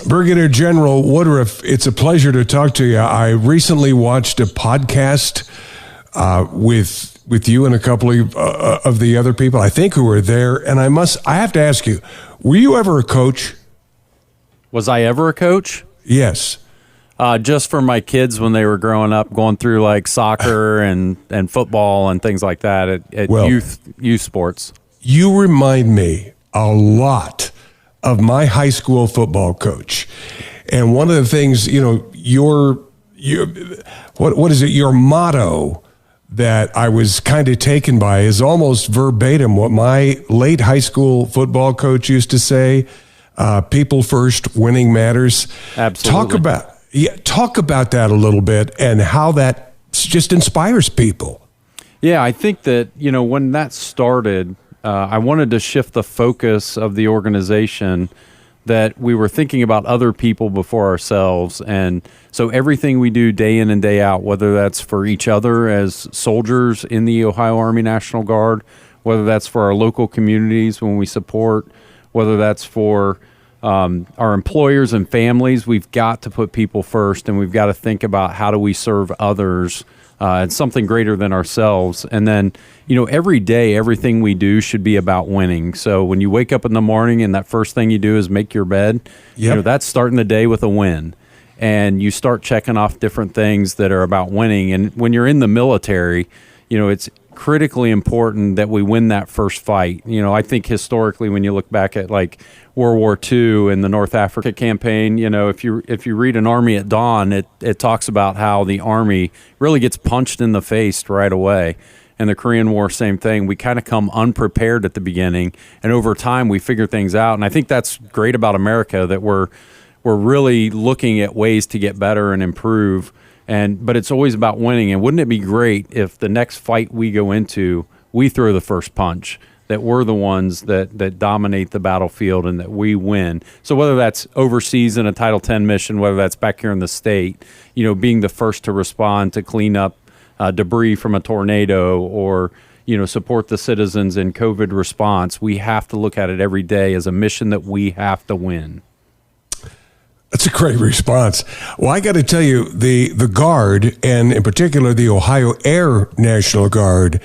Brigadier General Woodruff, it's a pleasure to talk to you. I recently watched a podcast with you and a couple of the other people, I think, who were there. And I have to ask you, were you ever a coach? Was I ever a coach? Yes. Just for my kids when they were growing up, going through like soccer and football and things like that at youth sports. You remind me a lot of my high school football coach. And one of the things, what is it? Your motto that I was kind of taken by is almost verbatim what my late high school football coach used to say, people first, winning matters. Absolutely. Talk about that a little bit and how that just inspires people. Yeah, I think that, when that started, I wanted to shift the focus of the organization, that we were thinking about other people before ourselves. And so everything we do day in and day out, whether that's for each other as soldiers in the Ohio Army National Guard, whether that's for our local communities when we support, whether that's for our employers and families, we've got to put people first, and we've got to think about how do we serve others and something greater than ourselves. And then, every day, everything we do should be about winning. So when you wake up in the morning and that first thing you do is make your bed, that's starting the day with a win. And you start checking off different things that are about winning. And when you're in the military, it's critically important that we win that first fight. I think historically, when you look back at like World War II and the North Africa campaign, if you read An Army at Dawn, it talks about how the Army really gets punched in the face right away. And the Korean War, same thing. We kind of come unprepared at the beginning, and over time we figure things out. And I think that's great about America, that we're really looking at ways to get better and improve. But it's always about winning. And wouldn't it be great if the next fight we go into, we throw the first punch, that we're the ones that dominate the battlefield and that we win. So whether that's overseas in a Title X mission, whether that's back here in the state, being the first to respond to clean up debris from a tornado, or support the citizens in COVID response, we have to look at it every day as a mission that we have to win. That's a great response. Well, I got to tell you, the Guard, and in particular the Ohio Air National Guard,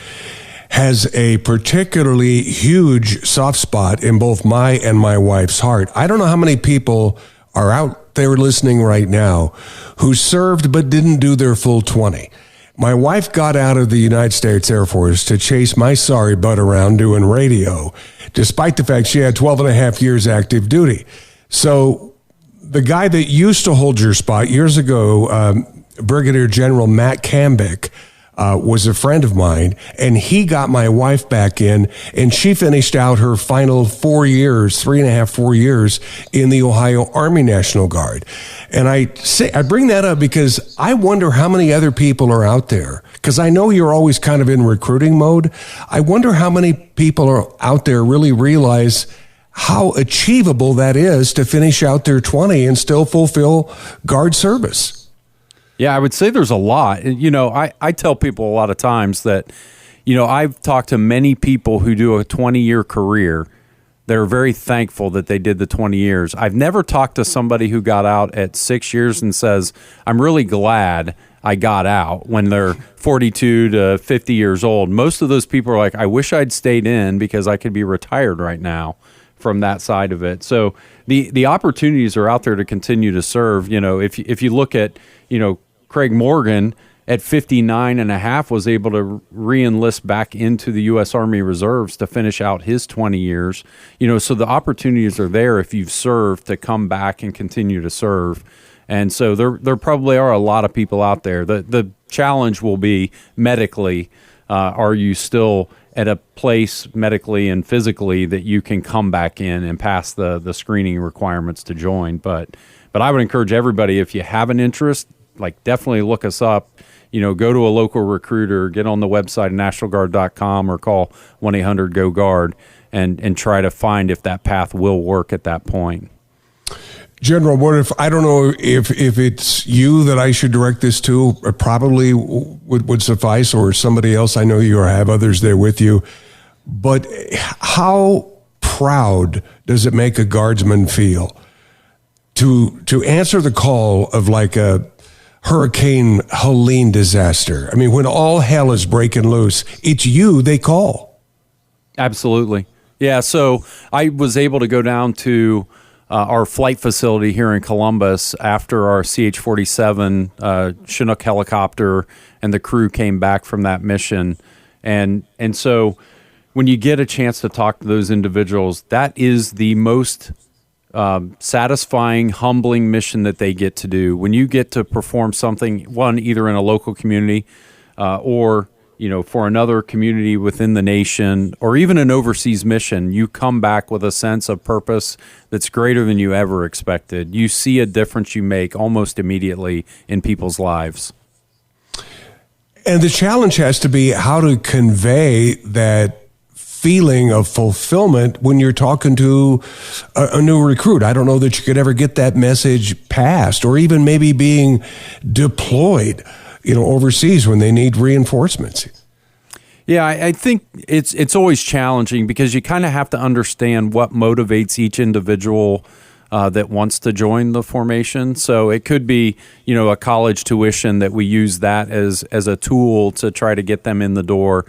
has a particularly huge soft spot in both my and my wife's heart. I don't know how many people are out there listening right now who served but didn't do their full 20. My wife got out of the United States Air Force to chase my sorry butt around doing radio, despite the fact she had 12 and a half years active duty. So the guy that used to hold your spot years ago, Brigadier General Matt Cambick, was a friend of mine, and he got my wife back in, and she finished out her final 4 years, 4 years in the Ohio Army National Guard. And I bring that up because I wonder how many other people are out there, because I know you're always kind of in recruiting mode. I wonder how many people are out there really realize how achievable that is to finish out their 20 and still fulfill Guard service. Yeah, I would say there's a lot. I tell people a lot of times that, I've talked to many people who do a 20-year career that are very thankful that they did the 20 years. I've never talked to somebody who got out at 6 years and says, I'm really glad I got out, when they're 42 to 50 years old. Most of those people are like, I wish I'd stayed in because I could be retired right now from that side of it. So the opportunities are out there to continue to serve. If you look at, Craig Morgan at 59 and a half was able to re-enlist back into the U.S. Army Reserves to finish out his 20 years. So the opportunities are there if you've served to come back and continue to serve. And so there probably are a lot of people out there. The challenge will be medically, are you still at a place medically and physically that you can come back in and pass the screening requirements to join? But I would encourage everybody, if you have an interest, definitely look us up. Go to a local recruiter, get on the website nationalguard.com, or call 1-800-GO-GUARD and try to find if that path will work at that point. General Woodruff, I don't know if it's you that I should direct this to. It probably would suffice, or somebody else. I know you have others there with you. But how proud does it make a guardsman feel to answer the call of like a Hurricane Helene disaster. I mean, when all hell is breaking loose, it's you they call. Absolutely. Yeah, so I was able to go down to our flight facility here in Columbus after our CH-47 Chinook helicopter and the crew came back from that mission. And so when you get a chance to talk to those individuals, that is the most satisfying, humbling mission that they get to do. When you get to perform something, one, either in a local community or for another community within the nation, or even an overseas mission, you come back with a sense of purpose that's greater than you ever expected. You see a difference you make almost immediately in people's lives. And the challenge has to be how to convey that feeling of fulfillment when you're talking to a new recruit. I don't know that you could ever get that message passed, or even maybe being deployed overseas when they need reinforcements. Yeah, I think it's always challenging because you kind of have to understand what motivates each individual that wants to join the formation. So it could be, a college tuition that we use that as a tool to try to get them in the door.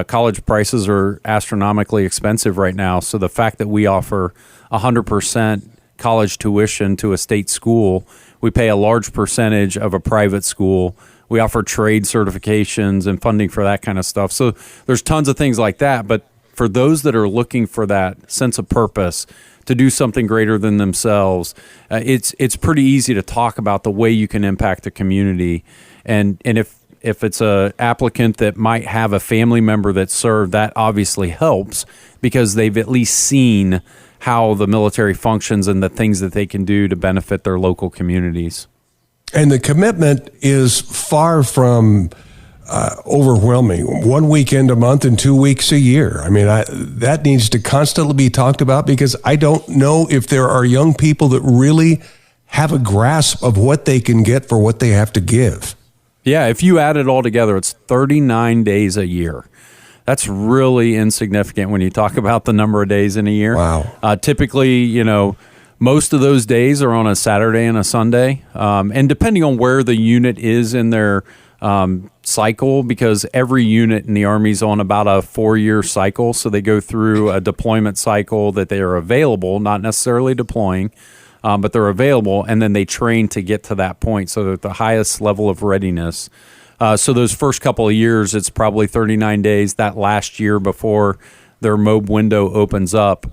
College prices are astronomically expensive right now. So the fact that we offer 100% college tuition to a state school, we pay a large percentage of a private school. We offer trade certifications and funding for that kind of stuff. So there's tons of things like that. But for those that are looking for that sense of purpose, to do something greater than themselves, it's pretty easy to talk about the way you can impact the community. And if it's a applicant that might have a family member that served, that obviously helps because they've at least seen how the military functions and the things that they can do to benefit their local communities. And the commitment is far from overwhelming. 1 weekend a month and 2 weeks a year. I mean, that needs to constantly be talked about because I don't know if there are young people that really have a grasp of what they can get for what they have to give. Yeah, if you add it all together, it's 39 days a year. That's really insignificant when you talk about the number of days in a year. Wow. Typically, most of those days are on a Saturday and a Sunday. And depending on where the unit is in their cycle, because every unit in the Army's on about a 4-year cycle. So they go through a deployment cycle that they are available, not necessarily deploying, but they're available. And then they train to get to that point. So they're at the highest level of readiness. So those first couple of years, it's probably 39 days. That last year before their MOB window opens up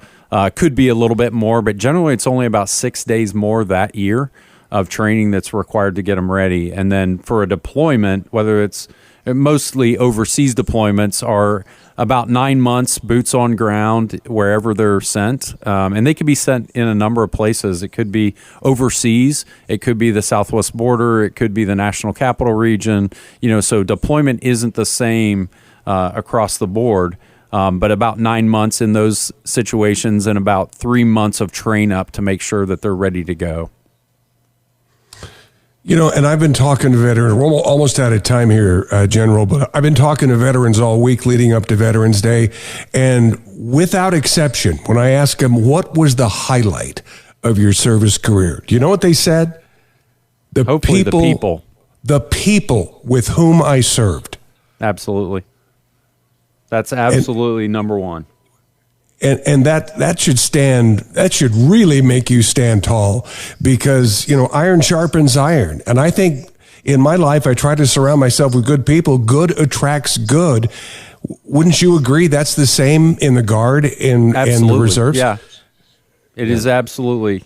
could be a little bit more, but generally it's only about 6 days more that year of training that's required to get them ready. And then for a deployment, whether it's mostly overseas deployments, are about 9 months, boots on ground, wherever they're sent. And they could be sent in a number of places. It could be overseas. It could be the Southwest border. It could be the National Capital Region. So deployment isn't the same across the board. But about 9 months in those situations and about 3 months of train up to make sure that they're ready to go. And I've been talking to veterans. We're almost out of time here, General, but I've been talking to veterans all week leading up to Veterans Day. And without exception, when I ask them, what was the highlight of your service career? Do you know what they said? Hopefully the people. The people with whom I served. Absolutely. That's absolutely number one. And that should really make you stand tall because, iron sharpens iron. And I think in my life, I try to surround myself with good people. Good attracts good. Wouldn't you agree that's the same in the Guard and the reserves? Yeah, it is absolutely.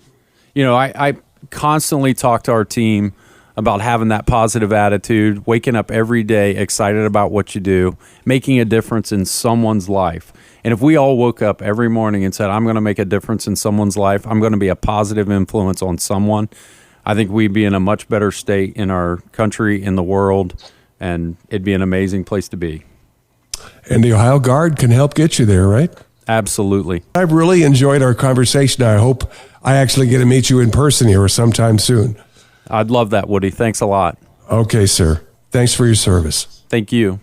I constantly talk to our team about having that positive attitude, waking up every day excited about what you do, making a difference in someone's life. And if we all woke up every morning and said, I'm going to make a difference in someone's life, I'm going to be a positive influence on someone, I think we'd be in a much better state in our country, in the world, and it'd be an amazing place to be. And the Ohio Guard can help get you there, right? Absolutely. I've really enjoyed our conversation. I hope I actually get to meet you in person here sometime soon. I'd love that, Woody. Thanks a lot. Okay, sir. Thanks for your service. Thank you.